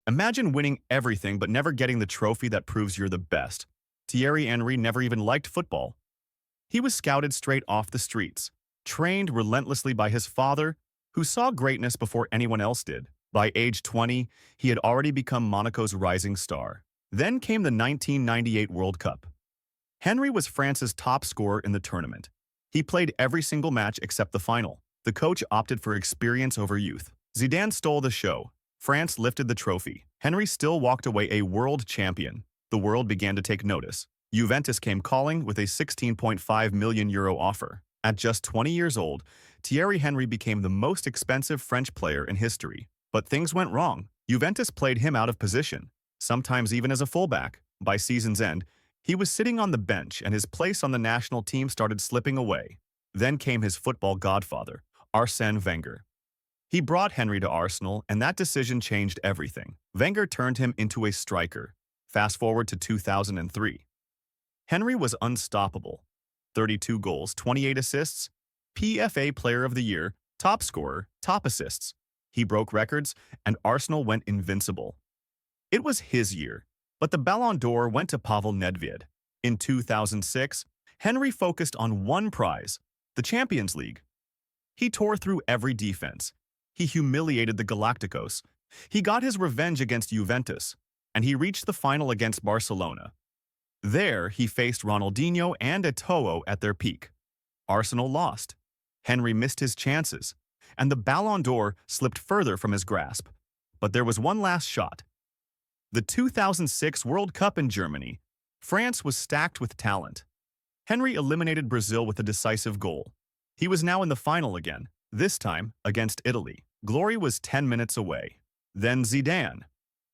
Imagine winning everything but never getting the trophy that proves you're the best. Thierry Henry never even liked football. He was scouted straight off the streets, trained relentlessly by his father, who saw greatness before anyone else did. By age 20, he had already become Monaco's rising star. Then came the 1998 World Cup. Henry was France's top scorer in the tournament. He played every single match except the final. The coach opted for experience over youth. Zidane stole the show. France lifted the trophy. Henry still walked away a world champion. The world began to take notice. Juventus came calling with a €16.5 million offer. At just 20 years old, Thierry Henry became the most expensive French player in history. But things went wrong. Juventus played him out of position, sometimes even as a fullback. By season's end, he was sitting on the bench and his place on the national team started slipping away. Then came his football godfather, Arsène Wenger. He brought Henry to Arsenal, and that decision changed everything. Wenger turned him into a striker. Fast forward to 2003. Henry was unstoppable. 32 goals, 28 assists, PFA Player of the Year, top scorer, top assists. He broke records, and Arsenal went invincible. It was his year, but the Ballon d'Or went to Pavel Nedved. In 2006, Henry focused on one prize, the Champions League. He tore through every defense. He humiliated the Galacticos. He got his revenge against Juventus, and he reached the final against Barcelona. There, he faced Ronaldinho and Eto'o at their peak. Arsenal lost. Henry missed his chances, and the Ballon d'Or slipped further from his grasp. But there was one last shot. The 2006 World Cup in Germany. France was stacked with talent. Henry eliminated Brazil with a decisive goal. He was now in the final again, this time against Italy. Glory was 10 minutes away. Then Zidane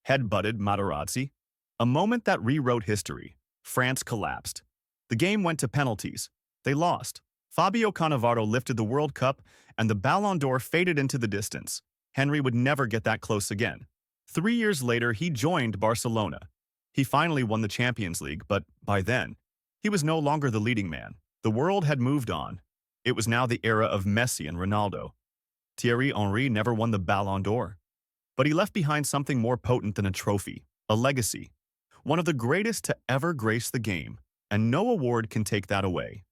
head-butted Materazzi, a moment that rewrote history. France collapsed. The game went to penalties. They lost. Fabio Cannavaro lifted the World Cup, and the Ballon d'Or faded into the distance. Henry would never get that close again. 3 years later, he joined Barcelona. He finally won the Champions League, but by then, he was no longer the leading man. The world had moved on. It was now the era of Messi and Ronaldo. Thierry Henry never won the Ballon d'Or, but he left behind something more potent than a trophy, a legacy, one of the greatest to ever grace the game, and no award can take that away.